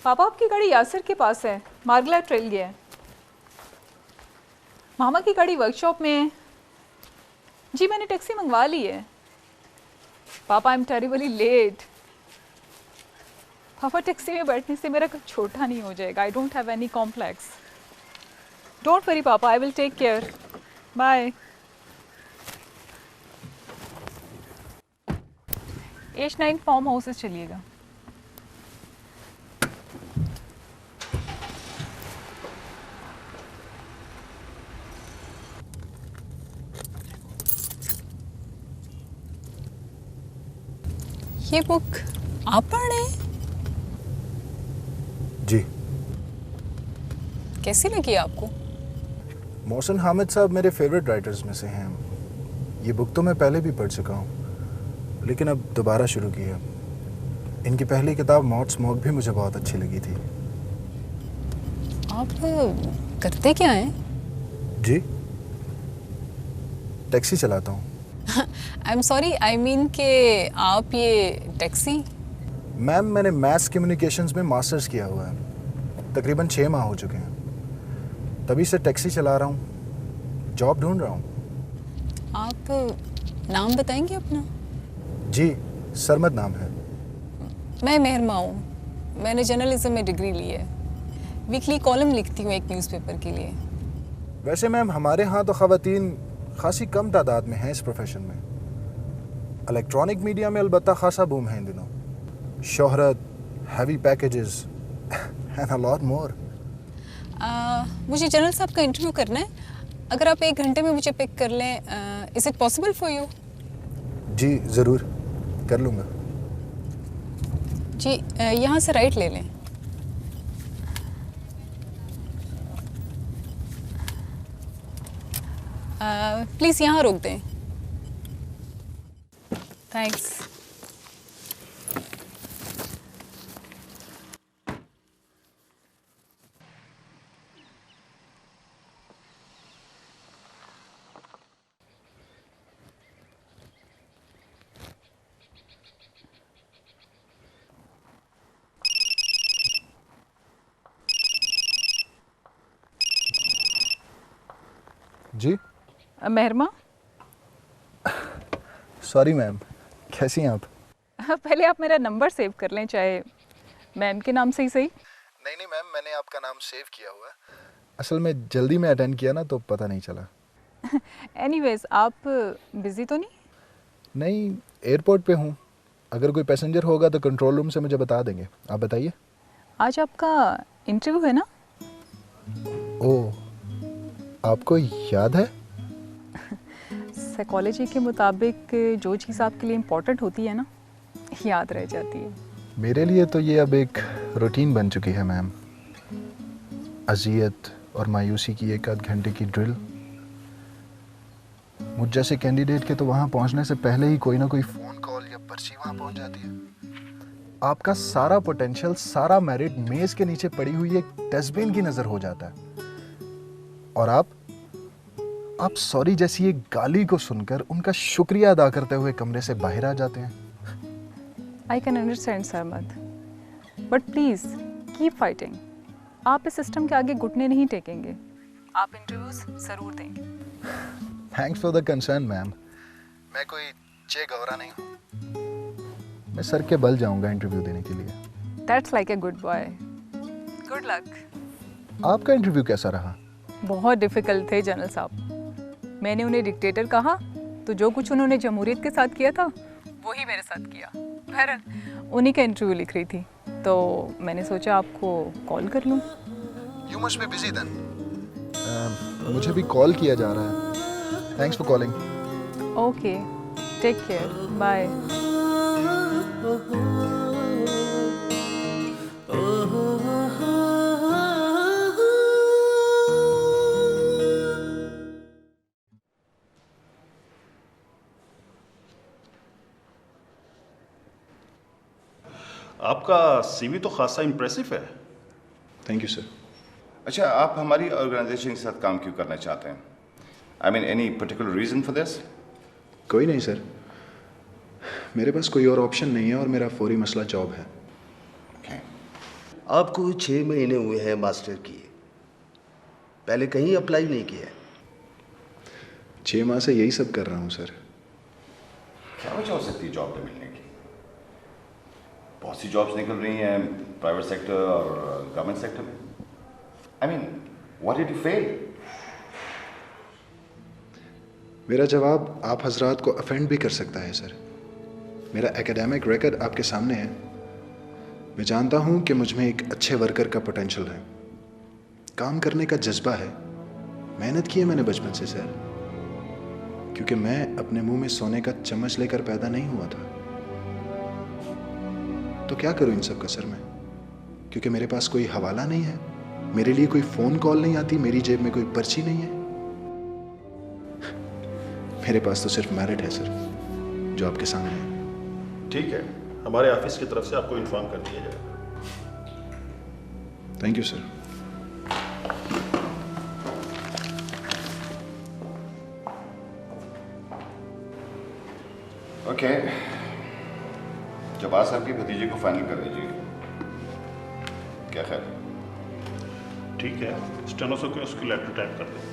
पापा आपकी गाड़ी यासिर के पास है, मार्गला ट्रेल गया है। मामा की गाड़ी वर्कशॉप में है। जी मैंने टैक्सी मंगवा ली है। पापा आई एम टेरिबली लेट। पापा टैक्सी में बैठने से मेरा कुछ छोटा नहीं हो जाएगा। I don't have any complex. Don't worry पापा, I will take care. Bye. H9 farm houses चलिएगा। ये बुक आप पढ़ रहे हैं? जी। कैसी लगी आपको? मोहसिन हामिद साहब मेरे फेवरेट राइटर्स में से हैं। ये बुक तो मैं पहले भी पढ़ चुका हूँ, लेकिन अब दोबारा शुरू की है। इनकी पहली किताब मौत स्मोक भी मुझे बहुत अच्छी लगी थी। आप करते क्या हैं? जी, टैक्सी चलाता हूँ। I am sorry, I mean के आप ये टैक्सी? मैम, मैंने मैस कम्युनिकेशंस में मास्टर्स किया हुआ है। तकरीबन 6 माह हो चुके हैं। तभी से टैक्सी चला रहा हूँ, जॉब ढूंढ रहा हूँ। आप नाम बताएंगे अपना? जी, सरमद नाम है। मैं मेहरमा हूँ। मैंने जर्नलिज्म में डिग्री ली है। वीकली कॉलम लिखती हूँ एक न्यूज़पेपर के लिए। वैसे मैम, हमारे यहाँ तो ख़वातीन खासी कम तादाद में हैं इस प्रोफेशन में। इलेक्ट्रॉनिक मीडिया में अलबत्ता खासा बूम है इन दिनों। शोहरत, heavy packages and a lot more. मुझे जनरल साहब का इंटरव्यू करना है। अगर आप 1 घंटे में मुझे पिक कर लें, is it possible for you? जी ज़रूर, कर लूँगा। जी, यहाँ से राइट ले लें। प्लीज़ यहाँ रोक दें। थैंक्स। जी। मेहरमा। सॉरी मैम, कैसी हैं आप? पहले आप मेरा नंबर सेव कर लें, चाहे मैम के नाम से ही सही। नहीं नहीं मैम, मैंने आपका नाम सेव किया हुआ है। असल में जल्दी में अटेंड किया ना, तो पता नहीं चला। एनीवेज, आप बिजी तो नहीं? नहीं, एयरपोर्ट पे हूँ। अगर कोई पैसेंजर होगा तो कंट्रोल रूम से मुझे बता देंगे। आप बताइए। आज आपका इंटरव्यू है ना? ओह, आपको याद है? साइकोलॉजी के मुताबिक जो चीज़ आपके लिए इम्पोर्टेंट होती है ना, याद रह जाती है। मेरे लिए तो ये अब एक रूटीन बन चुकी है मैम। अजियत और मायूसी की 1 आध घंटे की ड्रिल। मुझ जैसे कैंडिडेट के तो वहाँ पहुँचने से पहले ही कोई ना कोई फ़ोन कॉल या पर्ची वहाँ पहुँच जाती है। आपका सारा पोटेंशियल, सारा मेरिट मेज़ के नीचे पड़ी हुई एक डस्टबिन की नज़र हो जाता है। और आप सॉरी जैसी एक गाली को सुनकर उनका शुक्रिया अदा करते हुए कमरे से बाहर आ जाते हैं। I can understand Sarmad, but please keep fighting. आप इस सिस्टम के आगे घुटने नहीं टेकेंगे। आप इंटरव्यूज ज़रूर देंगे। Thanks for the concern ma'am. मैं कोई चे गौरा नहीं हूँ। मैं सर के बल जाऊंगा इंटरव्यू देने के लिए। That's like a good boy. Good luck. आपका इंटरव्यू कैसा रहा? बहुत डिफ़िकल्ट थे जनरल साहब। मैंने उन्हें डिक्टेटर कहा तो जो कुछ उन्होंने जमहूरियत के साथ किया था वही मेरे साथ किया। बहरहाल उन्हीं का इंटरव्यू लिख रही थी, तो मैंने सोचा आपको कॉल कर लूँ। You must be busy then. मुझे भी कॉल किया जा रहा है। Thanks for calling. Okay, take care, bye. आपका सीवी तो खासा इम्प्रेसिव है। Thank you sir. अच्छा, आप हमारी ऑर्गेनाइजेशन के साथ काम क्यों करना चाहते हैं? I mean any particular reason for this? कोई नहीं सर, मेरे पास कोई और ऑप्शन नहीं है और मेरा फौरी मसला जॉब है। Okay. आपको 6 महीने हुए हैं मास्टर किए, पहले कहीं अप्लाई नहीं किया है? 6 माह से यही सब कर रहा हूँ सर। क्या वजह हो सकती है जॉब पे मिलने की? बहुत सी जॉब्स निकल रही हैं प्राइवेट सेक्टर और गवर्नमेंट सेक्टर में। I mean, what did you fail? मेरा जवाब आप हजरात को अफेंड भी कर सकता है सर। मेरा एकेडमिक रिकॉर्ड आपके सामने है। मैं जानता हूँ कि मुझ में एक अच्छे वर्कर का पोटेंशियल है, काम करने का जज्बा है। मेहनत की है मैंने बचपन से सर, क्योंकि मैं अपने मुंह में सोने का चम्मच लेकर पैदा नहीं हुआ था। तो क्या करूं इन सब का सर मैं? क्योंकि मेरे पास कोई हवाला नहीं है, मेरे लिए कोई फोन कॉल नहीं आती, मेरी जेब में कोई पर्ची नहीं है। मेरे पास तो सिर्फ मेरिट है सर, जो आपके सामने है। ठीक है, हमारे ऑफिस की तरफ से आपको इन्फॉर्म कर दिया जाएगा। Thank you sir. Okay, Jabbar साहब की भतीजे को फाइनल कर दीजिए। क्या ख्याल है? ठीक है, स्टेनो से को उसकी लेटर टाइप कर दो।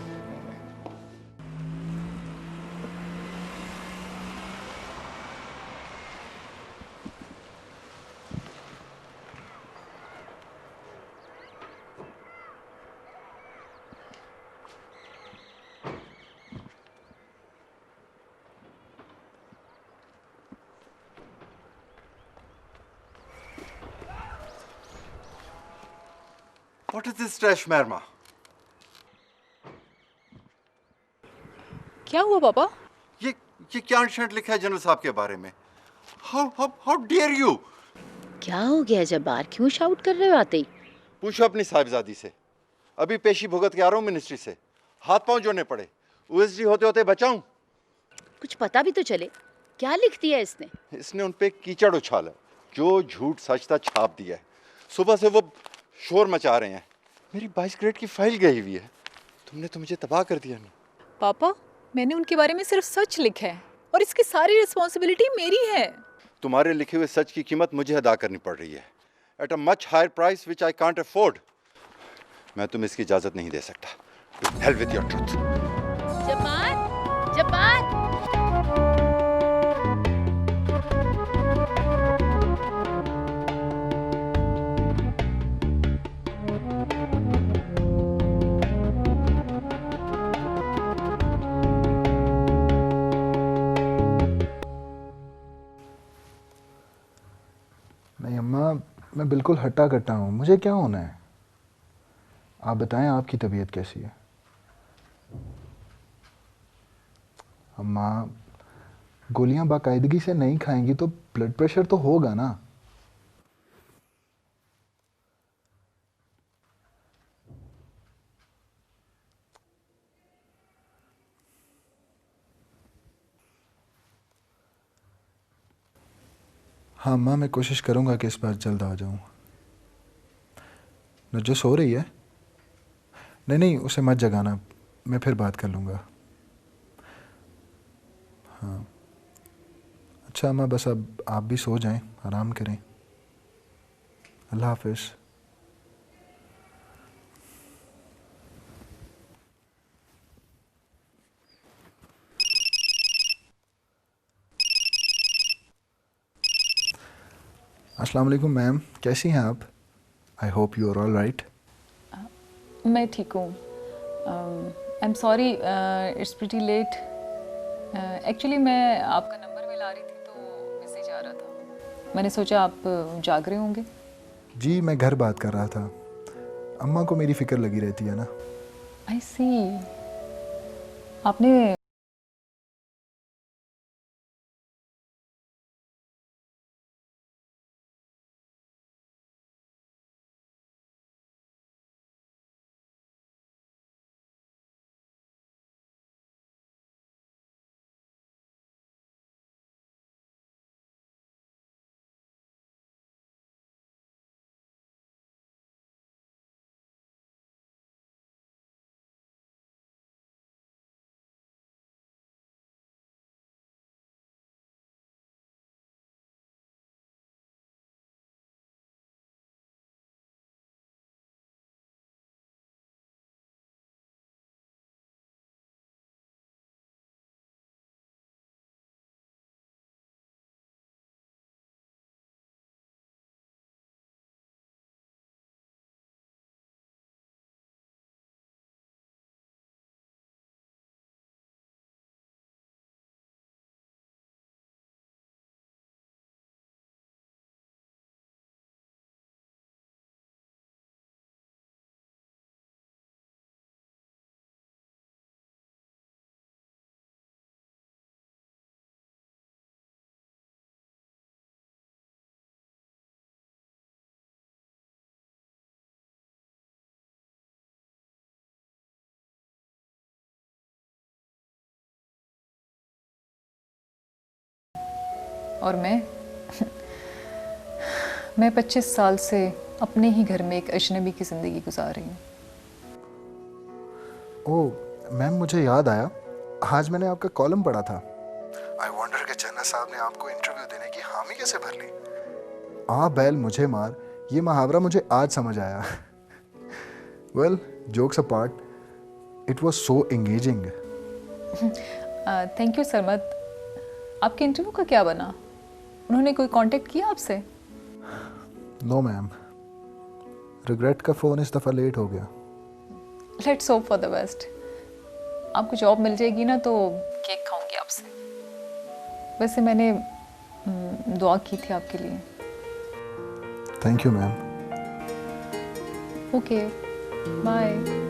What is this trash, Merma? क्या हुआ पापा? ये क्या शर्ट लिखा है जनरल साहब के बारे में? How dare you? क्या हो गया जब्बार, क्यों शाउट कर रहे हो आते ही? पूछो अपनी साहिबजादी से। अभी पेशी भुगत के आ रहा हूँ मिनिस्ट्री से, हाथ पांव जोड़ने पड़े। ओएसडी होते होते बचाऊं? कुछ पता भी तो चले, क्या लिख दिया इसने? इसने उन पे कीचड़ उछाला, जो झूठ सच था छाप दिया है। सुबह से वो शोर मचा रहे हैं। मेरी 22 ग्रेड की फाइल गई हुई है। तुमने तो मुझे तबाह कर दिया ना। पापा, मैंने उनके बारे में सिर्फ सच लिखा है और इसकी सारी रिस्पॉन्सिबिलिटी मेरी है। तुम्हारे लिखे हुए सच की कीमत मुझे अदा करनी पड़ रही है, at a much higher price which I can't afford. मैं तुम्हें इसकी इजाजत नहीं दे सकता। To hell with your truth. Jabbar, Jabbar! नहीं अम्मा, मैं बिल्कुल हट्टा कट्टा हूँ। मुझे क्या होना है? आप बताएं, आपकी तबीयत कैसी है? अम्मा, गोलियां बाकायदगी से नहीं खाएंगी तो ब्लड प्रेशर तो होगा ना। हाँ अम्मा, मैं कोशिश करूँगा कि इस बार जल्द आ जाऊँ। नज्जो सो रही है? नहीं नहीं, उसे मत जगाना, मैं फिर बात कर लूँगा। हाँ अच्छा अम्मा, बस अब आप भी सो जाएं, आराम करें। अल्लाह हाफिज़। अस्सलाम वालेकुम मैम, कैसी हैं आप? I hope you are all right. मैं ठीक हूँ। I am sorry, it's pretty late. Actually मैं आपका नंबर मिला रही थी तो मैसेज आ रहा था। मैंने सोचा आप जाग रहे होंगे। जी, मैं घर बात कर रहा था। अम्मा को मेरी फ़िक्र लगी रहती है ना। आई सी। आपने और मैं 25 साल से अपने ही घर में एक अजनबी की ज़िंदगी गुजार रही हूँ। ओह मैम, मुझे याद आया, आज मैंने आपका कॉलम पढ़ा था। आई वंडर कि जनरल साहब ने आपको इंटरव्यू देने की हामी कैसे भर ली। आ बैल मुझे मार, ये मुहावरा मुझे आज समझ आया। Well, jokes apart, it was so engaging. Thank you Sarmad. आपके इंटरव्यू का क्या बना? उन्होंने कोई कांटेक्ट किया आपसे? नो मैम, रिग्रेट का फ़ोन इस दफ़ा लेट हो गया। Let's hope for the best. आपको जॉब मिल जाएगी ना तो केक खाऊंगी आपसे। वैसे मैंने दुआ की थी आपके लिए। Thank you ma'am. Okay, bye.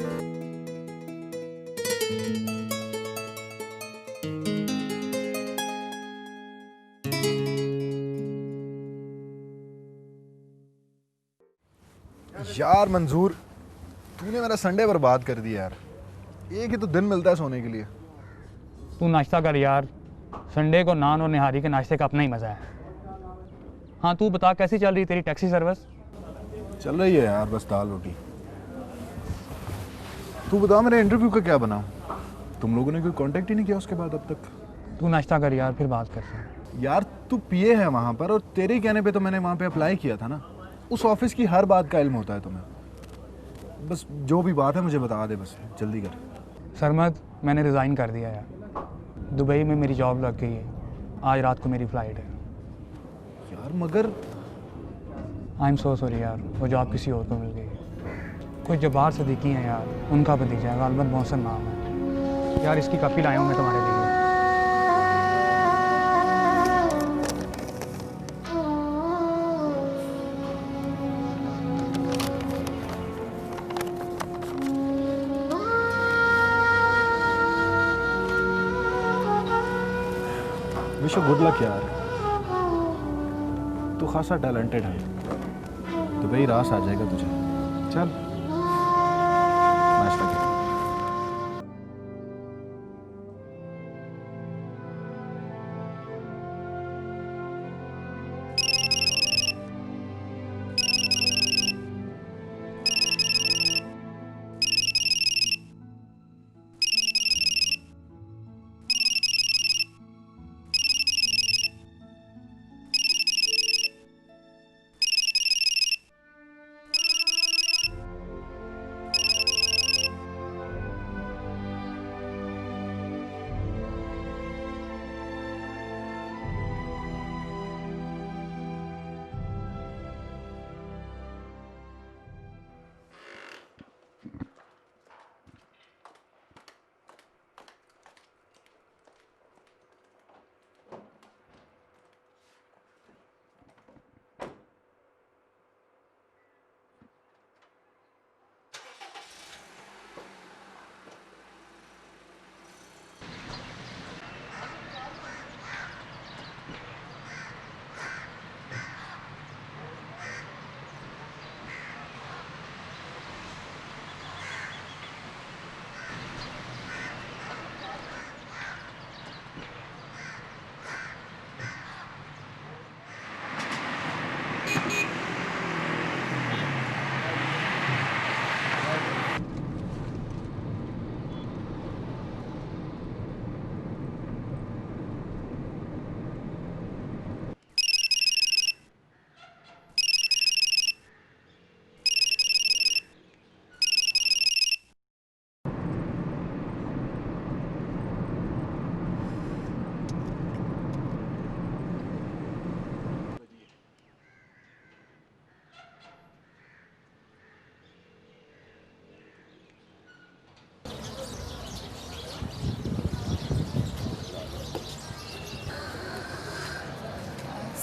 यार मंजूर, तूने मेरा संडे बर्बाद कर दिया यार। एक ही तो दिन मिलता है सोने के लिए। तू नाश्ता कर यार, संडे को नान और निहारी के नाश्ते का अपना ही मज़ा है। हाँ तू बता, कैसी चल रही तेरी टैक्सी सर्विस? चल रही है यार, बस दाल रोटी। तू बता मेरे इंटरव्यू का क्या बना? तुम लोगों ने कोई कांटेक्ट ही नहीं किया उसके बाद अब तक। तू नाश्ता कर यार, फिर बात करते हैं। यार तू पीए है वहाँ पर, और तेरे ही कहने पे तो मैंने वहाँ पे अप्लाई किया था ना। उस ऑफिस की हर बात का इल्म होता है तुम्हें। बस जो भी बात है मुझे बता दे, बस जल्दी कर। सरमद, मैंने रिज़ाइन कर दिया यार। दुबई में मेरी जॉब लग गई है। आज रात को मेरी फ़्लाइट है। यार मगर आई एम सो सॉरी यार, वो जॉब किसी और को मिल गई है। कुछ जब्बार सदीकी हैं यार, उनका भतीजा है, गालिबन मोहसिन नाम है यार। इसकी काफ़ी लाया हूँ मैं तुम्हारे लिए। विश गुड लक यार, तू खासा टैलेंटेड है। दुबई रास आ जाएगा तुझे। चल नाश्ता कर।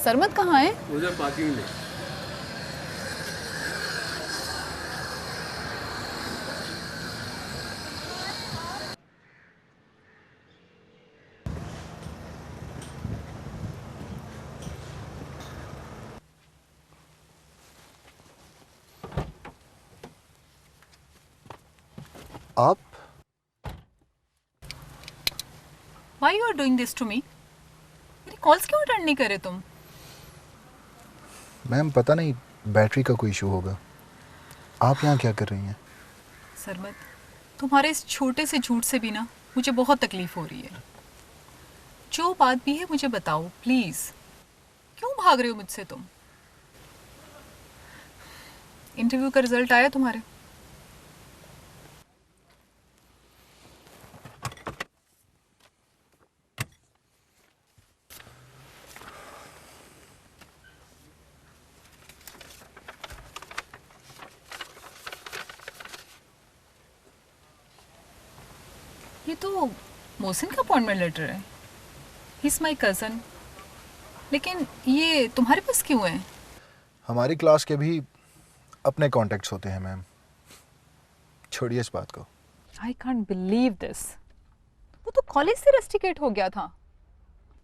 सरमद कहाँ है? मुझे पार्किंग में। आप Why you are doing this to me? मेरी कॉल्स क्यों अटेंड नहीं करे तुम? मैम पता नहीं बैटरी का कोई इशू होगा। आप यहाँ क्या कर रही हैं? सरमत, तुम्हारे इस छोटे से झूठ से भी ना मुझे बहुत तकलीफ हो रही है। जो बात भी है मुझे बताओ प्लीज। क्यों भाग रहे हो मुझसे तुम? इंटरव्यू का रिजल्ट आया तुम्हारे? ये तो मोहसिन का अपॉइंटमेंट लेटर है। He is my cousin. लेकिन ये तुम्हारे पास क्यों है? हमारी क्लास के भी अपने कॉन्टेक्ट्स होते हैं मैम, छोड़िए इस बात को। I can't believe this. वो तो कॉलेज से रस्टिकेट हो गया था,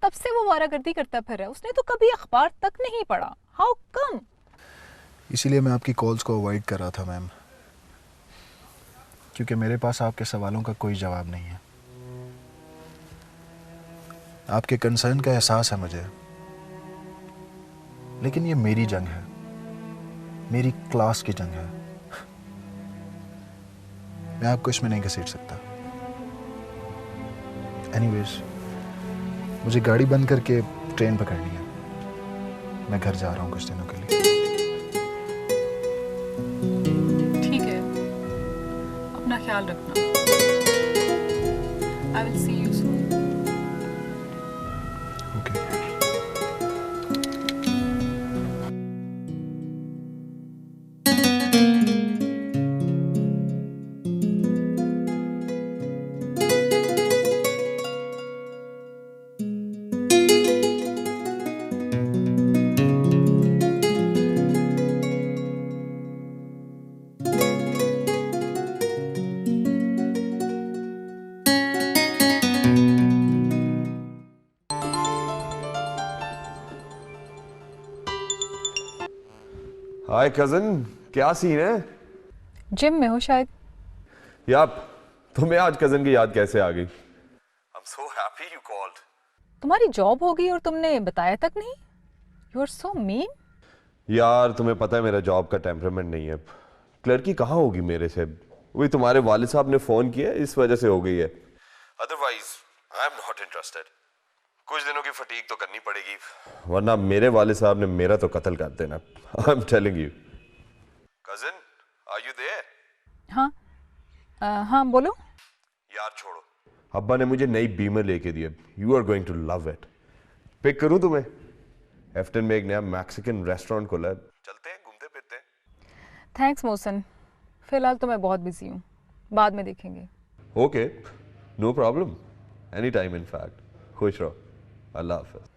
तब से वो वारागर्दी करता फिर रहा है। उसने तो कभी अखबार तक नहीं पढ़ा। How come? इसीलिए मैं आपकी कॉल्स को अवॉइड कर रहा था मैम, क्योंकि मेरे पास आपके सवालों का कोई जवाब नहीं है। आपके कंसर्न का एहसास है मुझे, लेकिन ये मेरी जंग है, मेरी क्लास की जंग है। मैं आपको इसमें नहीं घसीट सकता। एनीवेज, मुझे गाड़ी बंद करके ट्रेन पकड़नी है। मैं घर जा रहा हूँ कुछ दिनों के लिए। ठीक है, अपना ख्याल रखना। I will see you soon. Okay. Hi cousin, क्या सीन है? जिम में हो शायद। यार, तुम्हें आज कजन की याद कैसे आ गई? I'm so happy you called. तुम्हारी जॉब हो गई और तुमने बताया तक नहीं। You are so mean. यार, तुम्हें पता है मेरा जॉब का टेम्परामेंट नहीं है। क्लर्की कहाँ होगी मेरे से? वही तुम्हारे वालिद साहब ने फोन किया, इस वजह से हो गई है। Otherwise I am not interested. कुछ दिनों की फटीक तो करनी पड़ेगी, वरना मेरे वालिद साहब ने मेरा तो कत्ल कर देना। I am telling you. Cousin, are you there? हाँ हाँ बोलो। यार छोड़ो, अब्बा ने मुझे नई बीमर लेके दी है। You are going to love it. Pick करूं तुम्हें? एफ्टन में एक नया मैक्सिकन रेस्टोरेंट खुला है, चलते हैं, घूमते फिरते हैं। थैंक्स मोहसिन, फिलहाल तो मैं बहुत बिजी हूँ, बाद में देखेंगे। Okay, no problem, any time in fact. खुश रहो। अल्लाह हाफिज।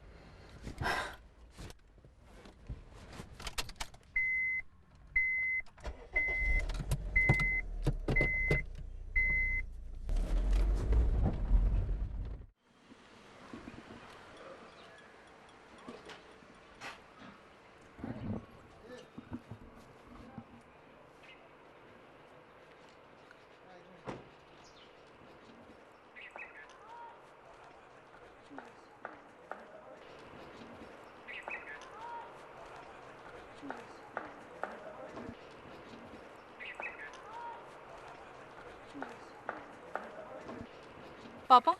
पापा,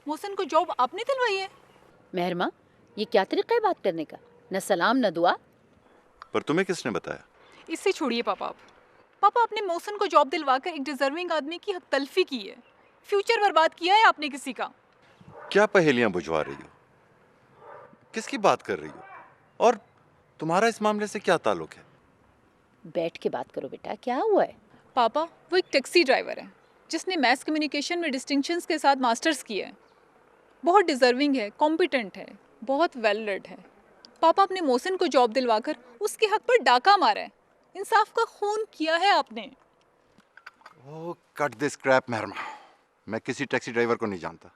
मोहसिन को जॉब आपने दिलवाई है? मेहरमा, ये क्या तरीका है बात करने का? न सलाम न दुआ। पर तुम्हें किसने बताया? इससे छोड़िए पापा आप। पापा, आपने मोहसिन को जॉब दिलवाकर एक डिजर्विंग आदमी की हक तलफी की है। फ्यूचर बर्बाद किया है आपने किसी का। क्या पहेलियां बुझवा रही हो? किसकी बात कर रही हो? और तुम्हारा इस मामले से क्या ताल्लुक है? बैठ के बात करो बेटा, क्या हुआ है? पापा, वो एक टैक्सी ड्राइवर है जिसने मैस कम्युनिकेशन में डिस्टिंक्शंस के साथ मास्टर्स किया है। बहुत डिजर्विंग है, कॉम्पिटेंट है, बहुत वेल रेड है। पापा, अपने मोहसिन को जॉब दिलवाकर उसके हक पर डाका मारा है। इंसाफ का खून किया है आपने। ओह, कट दिस क्रैप मेहरमा। मैं किसी टैक्सी ड्राइवर को नहीं जानता।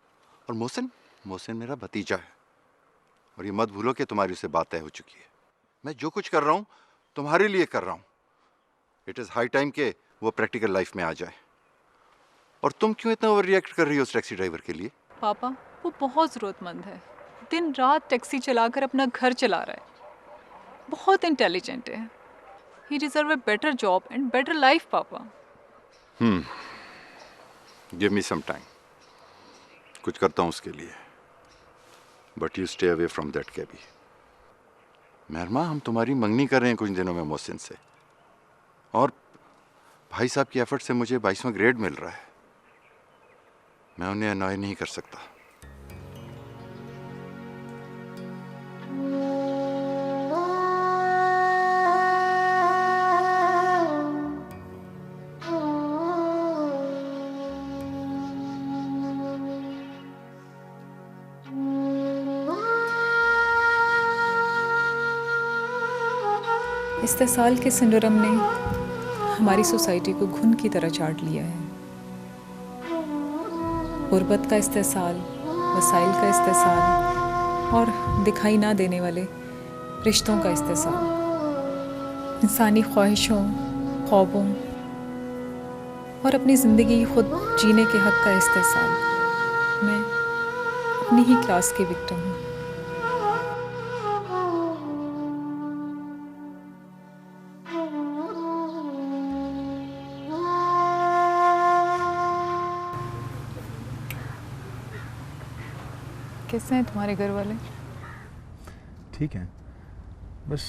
और मोहसिन मेरा भतीजा है। और ये मत भूलो कि तुम्हारी उससे बात तय हो चुकी है। मैं जो कुछ कर रहा हूँ तुम्हारे लिए कर रहा हूँ। इट इज़ हाई टाइम के वो प्रैक्टिकल लाइफ में आ जाए। और तुम क्यों इतना ओवर रिएक्ट कर रही हो उस टैक्सी ड्राइवर के लिए? पापा, वो बहुत ज़रूरतमंद है, दिन रात टैक्सी चलाकर अपना घर चला रहा है। बहुत इंटेलिजेंट है। He deserve a better job and better life पापा। गिव मी सम टाइम, कुछ करता हूँ उसके लिए, but you stay away from that cabbie. मेहरमा, हम तुम्हारी मंगनी कर रहे हैं कुछ दिनों में मोहसिन से, और भाई साहब की एफर्ट से मुझे 22वां ग्रेड मिल रहा है। मैं उन्हें अनॉय नहीं कर सकता। इस्तेसाल के सिंड्रोम ने हमारी सोसाइटी को घुन की तरह चाट लिया है। गुर्बत का इस्तेसाल, वसाइल का इस्तेसाल और दिखाई ना देने वाले रिश्तों का इस्तेसाल, इंसानी ख्वाहिशों, ख्वाबों और अपनी ज़िंदगी खुद जीने के हक़ का इस्तेसाल। मैं अपनी ही क्लास की विक्टिम हूँ। कैसे हैं तुम्हारे घर वाले? ठीक है, बस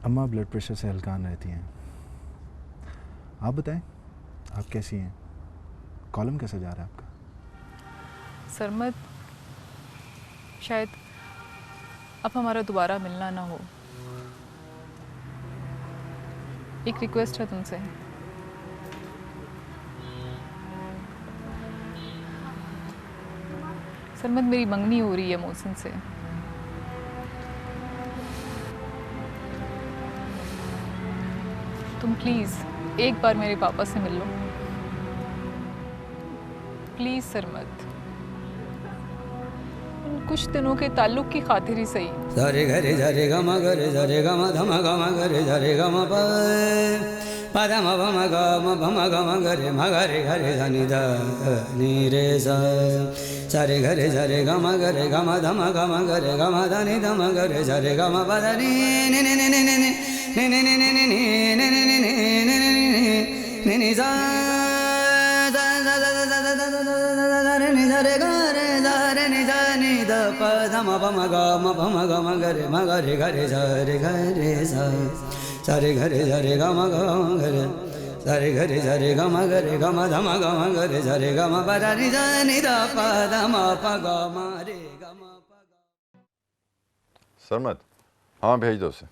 अम्मा ब्लड प्रेशर से हल्कान रहती हैं। आप बताएं, आप कैसी हैं? कॉलम कैसा जा रहा है आपका? सरमद, शायद अब हमारा दोबारा मिलना ना हो। एक रिक्वेस्ट है तुमसे। सरमद, मेरी मंगनी हो रही है मोहसिन से। तुम प्लीज़ एक बार मेरे पापा से मिल लो। प्लीज़ सरमद, कुछ दिनों के ताल्लुक की खातिर ही सही। सारे घरे जारे गमा घरे जारे गमा धमा गमा घरे जारे गमा पदा म भम गम घरे म घरे घरे धनी ध नी रे सा। सारे घरे जारे गमा घरे गमा धमा गमा घरे गमा धनी धम घरे जारे गमा पदा नी नी नी नी नी नी नी नी नी नी नी नी नी नी नी सा धम भम गम घरे म घरे घरे सारे घरे सा। सारे घरे जारे गम घरे सारे घरे जारे गम घरे गम धम गम घरे जारे गम पदा नि ध नि ध प ध म प ग म रे ग म प ग। सरमद, हाँ भेज दो उसे।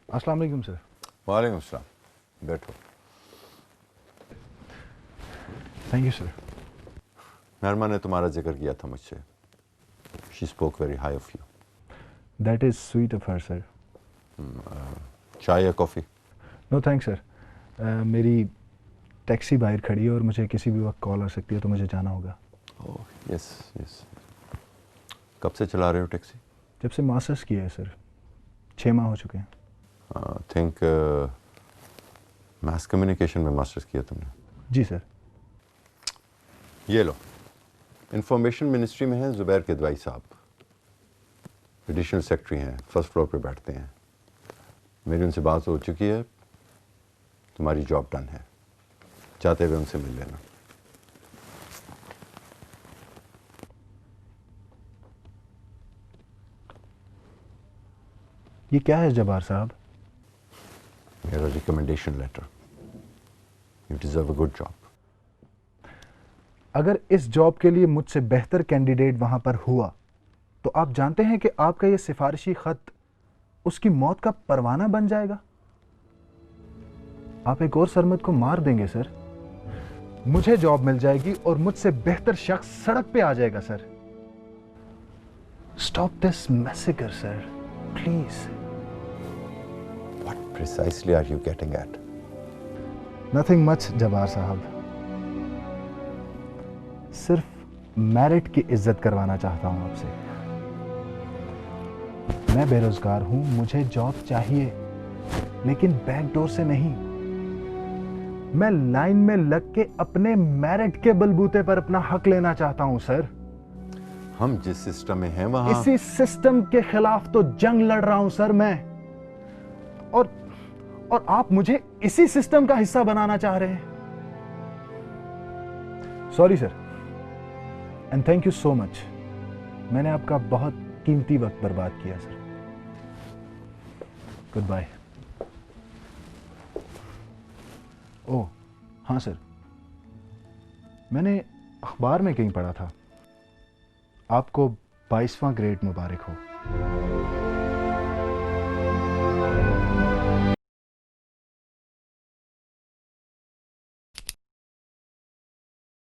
अस्सलाम वालेकुम सर। वालेकुम सलाम, बैठो। Thank you sir. मेहरमा ने तुम्हारा जिक्र किया था मुझसे। She spoke very high of you. That is sweet of her, sir. चाय या कॉफ़ी? No thanks sir. मेरी टैक्सी बाहर खड़ी है और मुझे किसी भी वक्त कॉल आ सकती है, तो मुझे जाना होगा। Oh yes yes. कब से चला रहे हो टैक्सी? जब से मास्टर्स किया है सर, 6 माह हो चुके हैं। थिंक मास कम्युनिकेशन में मास्टर्स किया तुमने? जी सर। ये लो, इंफॉर्मेशन मिनिस्ट्री में है ज़ुबैर किदवाई साहब, एडिशनल सेक्रेटरी हैं, फर्स्ट फ्लोर पे बैठते हैं। मेरी उनसे बात हो चुकी है, तुम्हारी जॉब डन है, चाहते हुए उनसे मिल लेना। ये क्या है जब्बार साहब? मेरा recommendation letter. You deserve a good job. अगर इस जॉब के लिए मुझसे बेहतर कैंडिडेट वहां पर हुआ, तो आप जानते हैं कि आपका ये सिफारिशी खत उसकी मौत का परवाना बन जाएगा। आप एक और सरमद को मार देंगे सर। मुझे जॉब मिल जाएगी और मुझसे बेहतर शख्स सड़क पे आ जाएगा sir. Stop this massacre sir, please. What precisely are you getting at? Nothing much Jabbar साहब, सिर्फ मेरिट की इज्जत करवाना चाहता हूं आपसे। मैं बेरोजगार हूं, मुझे जॉब चाहिए, लेकिन बैकडोर से नहीं। मैं लाइन में लग के अपने मेरिट के बलबूते पर अपना हक लेना चाहता हूं सर। हम जिस सिस्टम में हैं वहां इसी सिस्टम के खिलाफ तो जंग लड़ रहा हूं सर मैं, और आप मुझे इसी सिस्टम का हिस्सा बनाना चाह रहे हैं। Sorry sir, and thank you so much. मैंने आपका बहुत कीमती वक्त बर्बाद किया सर। Good bye. ओह हाँ सर, मैंने अखबार में कहीं पढ़ा था, आपको 22वां ग्रेड मुबारक हो।